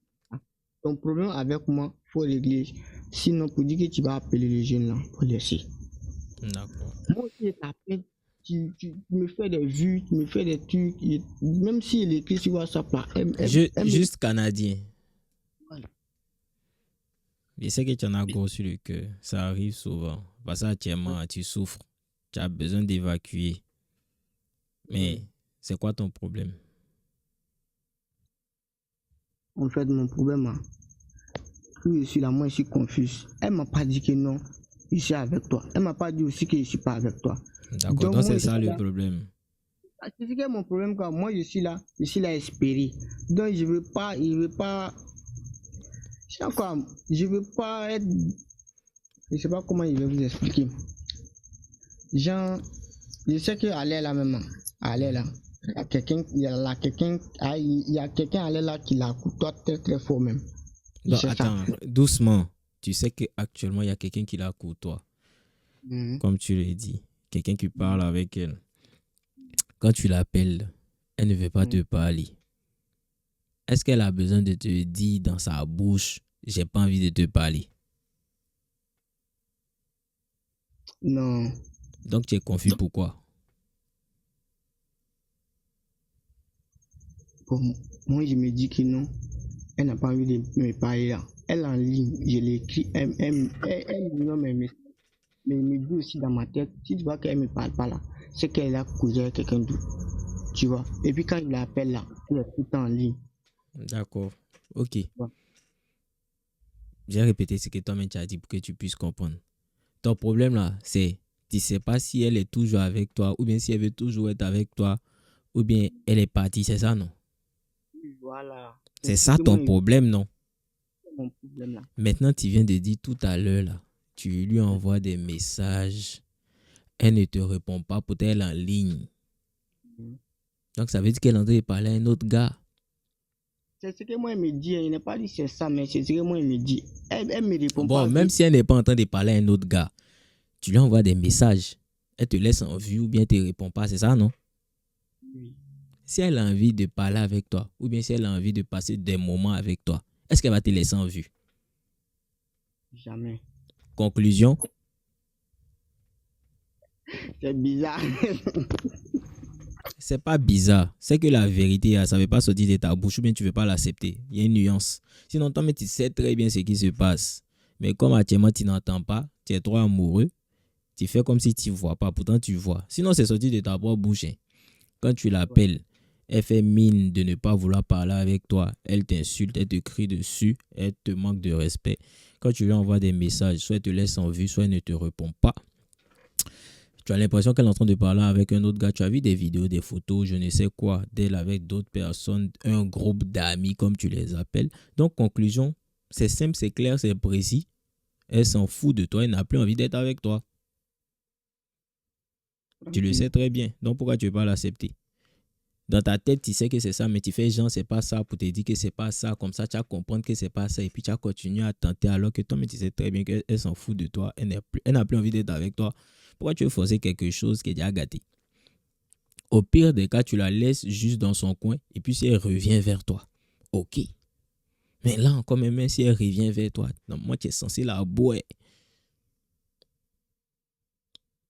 Ton problème avec moi, faut régler. Sinon, pour dire que tu vas appeler les jeunes là, faut laisser. D'accord. Moi aussi, je t'appelle, tu me fais des vues, tu me fais des trucs, même si il écrit sur WhatsApp là, juste canadien. Voilà. Je sais que tu en as gros sur le cœur. Ça arrive souvent. Parce qu'actuellement, tu souffres. Tu as besoin d'évacuer. Mais c'est quoi ton problème? En fait, mon problème, où je suis là, moi je suis confus. Elle m'a pas dit que non, je suis avec toi. Elle m'a pas dit aussi que je suis pas avec toi. D'accord, donc c'est ça le problème. C'est ce qui est mon problème quand moi je suis là espéré. Donc je veux pas, je veux pas être, je sais pas comment je vais vous expliquer. Genre, je sais que elle est là même, elle est là. Il y a quelqu'un elle est là qui la côtoie très très fort même. Donc, attends, doucement. Tu sais qu'actuellement, il y a quelqu'un qui la côtoie. Comme tu l'as dit. Quelqu'un qui parle avec elle. Quand tu l'appelles, elle ne veut pas te parler. Est-ce qu'elle a besoin de te dire dans sa bouche, j'ai pas envie de te parler? Non. Donc tu es confus pourquoi? Bon, moi je me dis que non, elle n'a pas envie de me parler là. Elle en ligne, je l'écris, elle me dit aussi dans ma tête, si tu vois qu'elle me parle pas là, c'est qu'elle a causé avec quelqu'un d'autre. Tu vois. Et puis quand je l'appelle là, elle est tout le temps en ligne. D'accord. Ok. Ouais. J'ai répété ce que toi-même tu as dit pour que tu puisses comprendre. Ton problème là, c'est tu ne sais pas si elle est toujours avec toi ou bien si elle veut toujours être avec toi ou bien elle est partie, c'est ça non? Voilà. C'est ça ton problème, non? C'est mon problème là. Maintenant, tu viens de dire tout à l'heure, là, tu lui envoies des messages, elle ne te répond pas, peut-être elle est en ligne. Donc, ça veut dire qu'elle est en train de parler à un autre gars. C'est ce que moi, elle me dit. Il n'a pas dit c'est ça, mais c'est ce que moi, elle me dit. Elle me répond pas. Bon, même si elle n'est pas en train de parler à un autre gars, tu lui envoies des messages, elle te laisse en vue ou bien elle ne te répond pas, c'est ça, non? Oui. Si elle a envie de parler avec toi ou bien si elle a envie de passer des moments avec toi, est-ce qu'elle va te laisser en vue? Jamais. Conclusion? C'est bizarre. C'est pas bizarre. C'est que la vérité, ça ne veut pas sortir de ta bouche ou bien tu ne veux pas l'accepter. Il y a une nuance. Sinon, toi, mais tu sais très bien ce qui se passe. Mais comme actuellement, tu n'entends pas, tu es trop amoureux, tu fais comme si tu ne vois pas. Pourtant, tu vois. Sinon, c'est sorti de ta propre bouche. Quand tu l'appelles, elle fait mine de ne pas vouloir parler avec toi. Elle t'insulte, elle te crie dessus, elle te manque de respect. Quand tu lui envoies des messages, soit elle te laisse en vue, soit elle ne te répond pas. Tu as l'impression qu'elle est en train de parler avec un autre gars. Tu as vu des vidéos, des photos, je ne sais quoi, d'elle avec d'autres personnes, un groupe d'amis comme tu les appelles. Donc, conclusion, c'est simple, c'est clair, c'est précis. Elle s'en fout de toi, elle n'a plus envie d'être avec toi. Tu le sais très bien. Donc, pourquoi tu ne veux pas l'accepter? Dans ta tête, tu sais que c'est ça, mais tu fais genre, c'est pas ça pour te dire que c'est pas ça. Comme ça, tu vas comprendre que c'est pas ça. Et puis, tu vas continuer à tenter alors que toi, mais tu sais très bien qu'elle s'en fout de toi. Elle n'a plus envie d'être avec toi. Pourquoi tu veux forcer quelque chose qui est déjà gâté? Au pire des cas, tu la laisses juste dans son coin et puis si elle revient vers toi, ok. Mais là encore, même si elle revient vers toi, normalement, tu es censé la bouer.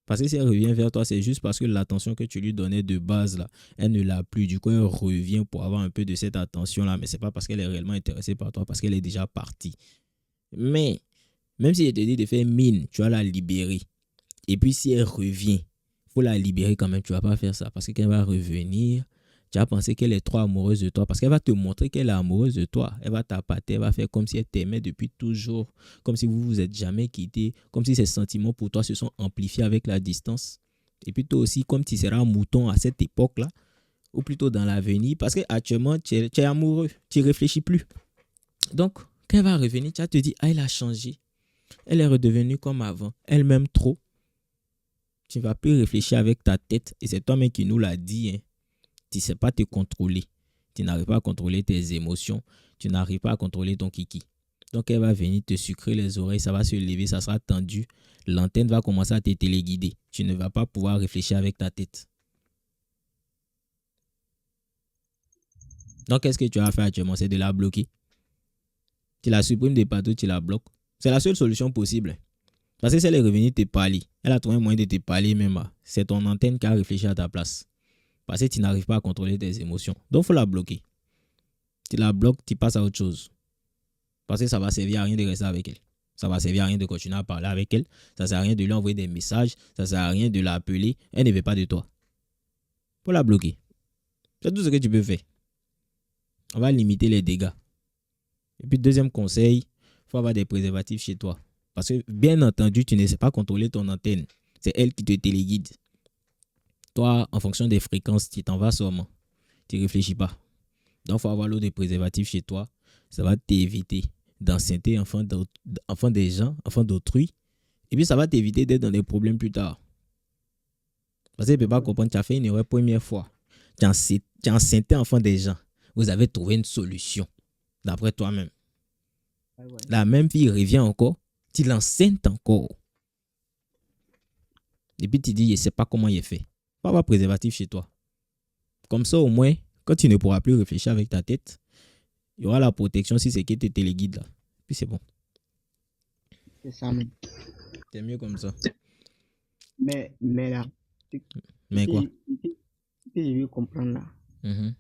Parce que si elle revient vers toi, c'est juste parce que l'attention que tu lui donnais de base, là, elle ne l'a plus. Du coup, elle revient pour avoir un peu de cette attention-là. Mais ce n'est pas parce qu'elle est réellement intéressée par toi, parce qu'elle est déjà partie. Mais, même si elle te dit de faire mine, tu vas la libérer. Et puis, si elle revient, il faut la libérer quand même. Tu ne vas pas faire ça. Parce qu'elle va revenir. Tu vas penser qu'elle est trop amoureuse de toi. Parce qu'elle va te montrer qu'elle est amoureuse de toi. Elle va t'appâter. Elle va faire comme si elle t'aimait depuis toujours. Comme si vous vous êtes jamais quittés. Comme si ses sentiments pour toi se sont amplifiés avec la distance. Et puis toi aussi, comme tu seras un mouton à cette époque-là, ou plutôt dans l'avenir, parce qu'actuellement, tu es amoureux. Tu ne réfléchis plus. Donc, quand elle va revenir, tu vas te dire, ah, elle a changé. Elle est redevenue comme avant. Elle m'aime trop. Tu ne vas plus réfléchir avec ta tête. Et c'est toi-même qui nous l'a dit. Hein. Tu ne sais pas te contrôler. Tu n'arrives pas à contrôler tes émotions. Tu n'arrives pas à contrôler ton kiki. Donc, elle va venir te sucrer les oreilles. Ça va se lever. Ça sera tendu. L'antenne va commencer à te téléguider. Tu ne vas pas pouvoir réfléchir avec ta tête. Donc, qu'est-ce que tu vas faire actuellement? C'est de la bloquer. Tu la supprimes des partout. Tu la bloques. C'est la seule solution possible. Parce que si elle est revenue te parler, elle a trouvé un moyen de te parler même. C'est ton antenne qui a réfléchi à ta place. Parce que tu n'arrives pas à contrôler tes émotions. Donc, il faut la bloquer. Tu la bloques, tu passes à autre chose. Parce que ça va servir à rien de rester avec elle. Ça va servir à rien de continuer à parler avec elle. Ça ne sert à rien de lui envoyer des messages. Ça ne sert à rien de l'appeler. Elle ne veut pas de toi. Il faut la bloquer. C'est tout ce que tu peux faire. On va limiter les dégâts. Et puis, deuxième conseil, il faut avoir des préservatifs chez toi. Parce que, bien entendu, tu ne sais pas contrôler ton antenne. C'est elle qui te téléguide. Toi, en fonction des fréquences, tu t'en vas seulement. Tu ne réfléchis pas. Donc, il faut avoir l'eau de préservatif chez toi. Ça va t'éviter d'enceinter enfant des gens, enfant d'autrui. Et puis, ça va t'éviter d'être dans des problèmes plus tard. Parce que tu ne peux pas comprendre, tu as fait une erreur première fois. Tu as enceinté enfant des gens. Vous avez trouvé une solution, d'après toi-même. Ouais. La même fille revient encore. Tu l'enceintes encore. Et puis, tu dis, je ne sais pas comment il est fait. Pas avoir préservatif chez toi. Comme ça, au moins, quand tu ne pourras plus réfléchir avec ta tête, il y aura la protection si c'est qui te téléguide là. Puis c'est bon. C'est ça, mais. C'est mieux comme ça. Mais là. Mais quoi? Ce que je veux comprendre là.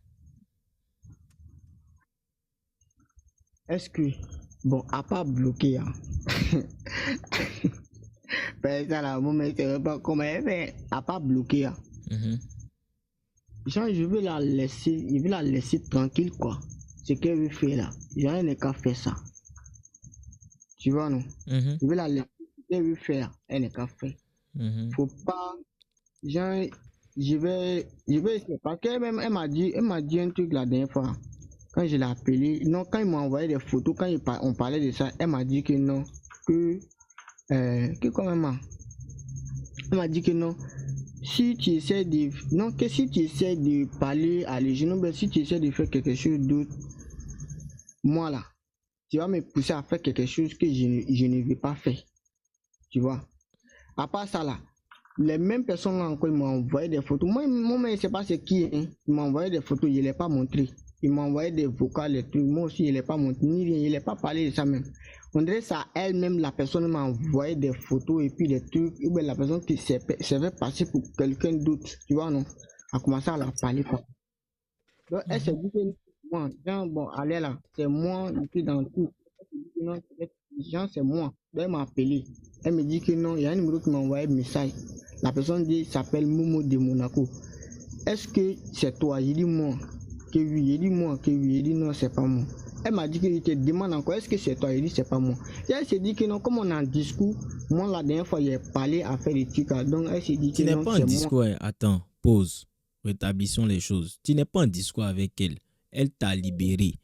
Est-ce que, bon, à part bloquer, hein. Ben, ça là, moi, mais je ne sais pas comment elle fait. À part bloquer, hein. Genre, je veux la laisser tranquille, quoi. Ce qu'elle veut faire là. Genre, elle n'est qu'à faire ça. Tu vois, non? Je veux la laisser. Ce qu'elle veut faire, elle n'est qu'à faire. Faut pas. Genre, je vais essayer. Parce qu'elle même, elle m'a dit un truc la dernière fois. quand je l'ai appelé, non, quand il m'a envoyé des photos, quand on parlait de ça, elle m'a dit que non, que quand même, elle m'a dit que non, si tu essaies de, non, que si tu essaies de parler à les jeunes, si tu essaies de faire quelque chose d'autre, moi là, tu vas me pousser à faire quelque chose que je ne vais pas faire, tu vois. À part ça là, les mêmes personnes là encore, ils m'ont envoyé des photos. Moi, je ne sais pas c'est qui, hein. Ils m'ont envoyé des photos, je ne l'ai pas montré. Ils m'ont envoyé des vocales, des trucs. Moi aussi, je ne l'ai pas montré, ni rien, je ne l'ai pas parlé de ça même. On dirait ça elle-même, la personne m'a envoyé des photos et puis des trucs. Ou bien la personne qui s'est fait passer pour quelqu'un d'autre, tu vois, non? A commencé à leur parler, quoi. Donc, elle s'est dit que moi, bon, allez là, c'est moi, je suis dans tout. Non, c'est moi. Donc, elle m'a appelé. Elle me dit que non, il y a un numéro qui m'a envoyé un message. La personne dit s'appelle Momo de Monaco. Est-ce que c'est toi? J'ai dit moi. Que oui, j'ai dit moi, que oui, j'ai dit non, c'est pas moi. Elle m'a dit que je te demande encore, est-ce que c'est toi? J'ai dit c'est pas moi. Et elle s'est dit que non, comme on a un discours, moi la dernière fois j'ai parlé à faire des trucs, donc elle s'est dit que Tu n'es non, pas en c'est discours, moi. hein. Attends, pause. Rétablissons les choses. Tu n'es pas en discours avec elle. Elle t'a libéré.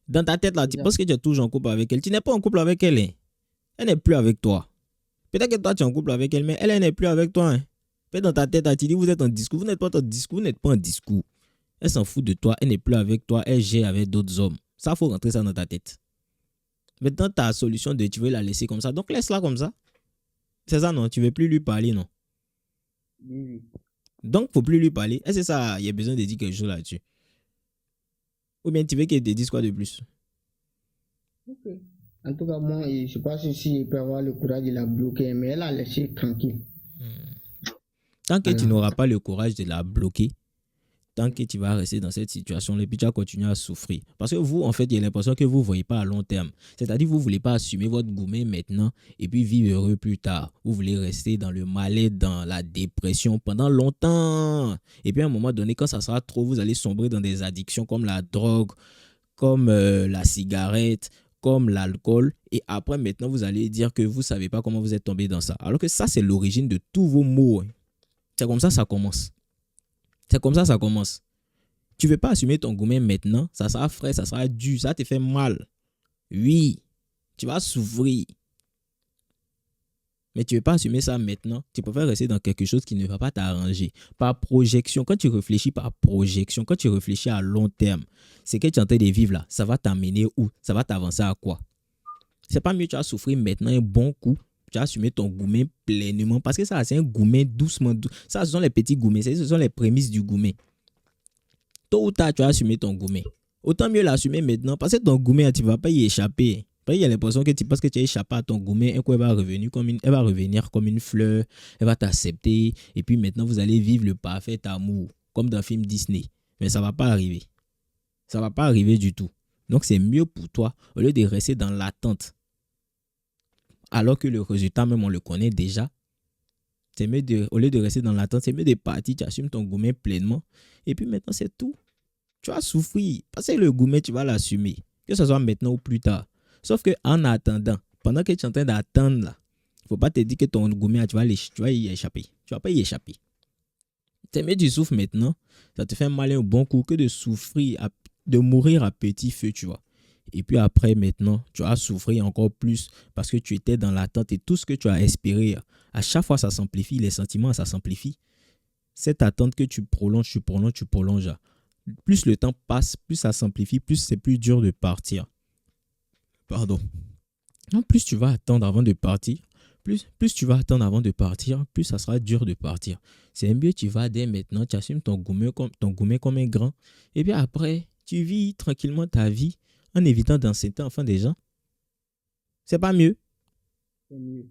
Dans ta tête, là, tu penses que tu es toujours en couple avec elle. Tu n'es pas en couple avec elle. Hein. Elle n'est plus avec toi. Peut-être que toi, tu es en couple avec elle, mais elle n'est plus avec toi. Hein. Peut-être dans ta tête, là, tu dis, vous êtes en discours. Vous n'êtes pas en discours. Vous n'êtes pas en discours. Elle s'en fout de toi. Elle n'est plus avec toi. Elle gère avec d'autres hommes. Ça, il faut rentrer ça dans ta tête. Maintenant, ta solution de tu veux la laisser comme ça. Donc, laisse-la comme ça. C'est ça, non? Tu ne veux plus lui parler, non? Oui. Donc, il ne faut plus lui parler. Est-ce que ça, il y a besoin de dire quelque chose là-dessus? Ou bien tu veux qu'elle te dise quoi de plus? Ok. En tout cas, moi, je ne sais pas si je peux avoir le courage de la bloquer, mais elle a laissé tranquille. Tant que tu Alors, n'auras pas le courage de la bloquer, tant que tu vas rester dans cette situation, et puis tu vas continuer à souffrir. Parce que vous, en fait, il y a l'impression que vous ne voyez pas à long terme. C'est-à-dire que vous ne voulez pas assumer votre gourmet maintenant et puis vivre heureux plus tard. Vous voulez rester dans le mal-être, dans la dépression pendant longtemps. Et puis à un moment donné, quand ça sera trop, vous allez sombrer dans des addictions comme la drogue, comme la cigarette, comme l'alcool. Et après, maintenant, vous allez dire que vous ne savez pas comment vous êtes tombé dans ça. Alors que ça, c'est l'origine de tous vos maux. C'est comme ça commence. C'est comme ça commence. Tu ne veux pas assumer ton gourmet maintenant, ça sera frais, ça sera dur, ça te fait mal. Oui, tu vas souffrir. Mais tu ne veux pas assumer ça maintenant. Tu préfères rester dans quelque chose qui ne va pas t'arranger. Par projection, quand tu réfléchis par projection, quand tu réfléchis à long terme, ce que tu es en train de vivre là, ça va t'amener où? Ça va t'avancer à quoi? C'est pas mieux, tu vas souffrir maintenant un bon coup. Tu vas assumer ton gourmet pleinement. Parce que ça, c'est un gourmet doucement. Ça, ce sont les petits gourmets. Ce sont les prémices du gourmet. Tôt ou tard, tu vas assumer ton gourmet. Autant mieux l'assumer maintenant. Parce que ton gourmet, tu ne vas pas y échapper. Il y a l'impression que parce que tu as échappé à ton gourmet, elle va revenir comme une fleur. Elle va t'accepter. Et puis maintenant, vous allez vivre le parfait amour. Comme dans le film Disney. Mais ça ne va pas arriver. Ça ne va pas arriver du tout. Donc, c'est mieux pour toi, au lieu de rester dans l'attente, alors que le résultat, même on le connaît déjà, c'est mieux au lieu de rester dans l'attente, c'est mieux de partir, tu assumes ton gourmet pleinement. Et puis maintenant, c'est tout. Tu vas souffrir. Parce que le gourmet, tu vas l'assumer. Que ce soit maintenant ou plus tard. Sauf qu'en attendant, pendant que tu es en train d'attendre, là, il ne faut pas te dire que ton gourmet, tu vas y échapper. Tu ne vas pas y échapper. C'est mieux tu souffres maintenant. Ça te fait mal un bon coup que de souffrir, de mourir à petit feu, tu vois. Et puis après, maintenant, tu vas souffrir encore plus parce que tu étais dans l'attente et tout ce que tu as espéré, à chaque fois, ça s'amplifie. Les sentiments, ça s'amplifie. Cette attente que tu prolonges. Plus le temps passe, plus ça s'amplifie, plus c'est plus dur de partir. Pardon. Non, plus tu vas attendre avant de partir, plus tu vas attendre avant de partir, plus ça sera dur de partir. C'est mieux, tu vas dès maintenant, tu assumes ton gourmet comme un grand. Et puis après, tu vis tranquillement ta vie en évitant d'inciter enfin des gens. C'est pas mieux. c'est mieux.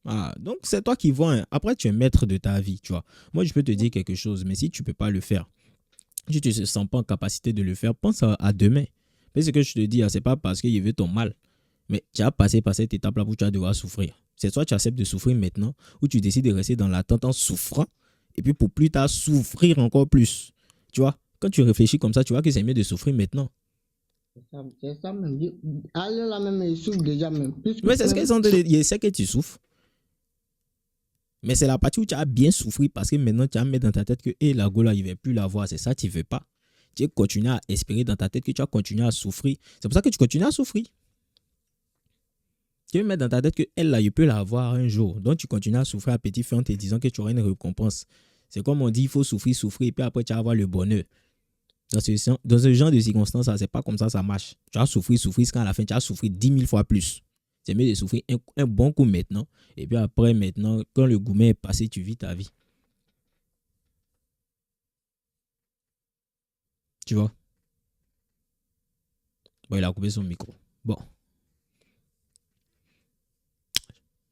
Ah, donc c'est toi qui vois. Hein. Après, tu es maître de ta vie, tu vois. Moi, je peux te dire quelque chose, mais si tu ne peux pas le faire, si tu ne te sens pas en capacité de le faire, pense à demain. Mais ce que je te dis, ce n'est pas parce qu'il veut ton mal. Mais tu as passé par cette étape-là où tu vas devoir souffrir. C'est soit tu acceptes de souffrir maintenant, ou tu décides de rester dans l'attente en souffrant, et puis pour plus tard souffrir encore plus. Tu vois, quand tu réfléchis comme ça, tu vois que c'est mieux de souffrir maintenant. C'est ça même. Alors là même, il souffre déjà même. Mais c'est ce qu'ils sont de dire. Il sait que tu souffres. Mais c'est la partie où tu as bien souffert parce que maintenant tu as mis dans ta tête que la go là, il ne va plus la voir. C'est ça, tu ne veux pas. tu continues à espérer dans ta tête que tu vas continuer à souffrir. C'est pour ça que tu continues à souffrir. Tu veux mettre dans ta tête que elle là, je peux l'avoir un jour. Donc tu continues à souffrir à petit feu en te disant que tu auras une récompense. C'est comme on dit, il faut souffrir, et puis après tu vas avoir le bonheur. Dans ce genre de circonstances, c'est pas comme ça marche. Tu vas souffrir, quand à la fin tu vas souffrir 10 000 fois plus. C'est mieux de souffrir un bon coup maintenant. Et puis après, maintenant, quand le gourmet est passé, tu vis ta vie. Tu vois? Bon, il a coupé son micro. Bon.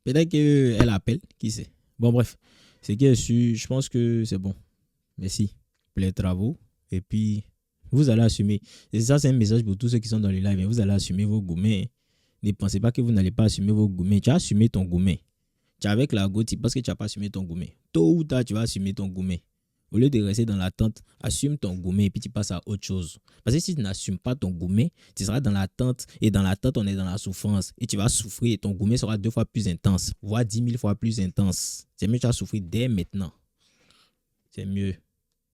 Peut-être qu'elle appelle, qui sait. Bon, bref. C'est qu'elle su, je pense que c'est bon. Merci pour les travaux. Et puis, vous allez assumer. Et ça, c'est un message pour tous ceux qui sont dans le live. Vous allez assumer vos gourmets. Ne pensez pas que vous n'allez pas assumer vos gourmets. Tu as assumé ton gourmet. Tu es avec la goutte parce que tu n'as pas assumé ton gourmet. Tôt ou tard, tu vas assumer ton gourmet. Au lieu de rester dans l'attente, assume ton gourmet et puis tu passes à autre chose. Parce que si tu n'assumes pas ton gourmet, tu seras dans l'attente. Et dans l'attente, on est dans la souffrance. Et tu vas souffrir et ton gourmet sera 2 fois plus intense, voire 10 000 fois plus intense. C'est mieux que tu as souffert dès maintenant. C'est mieux.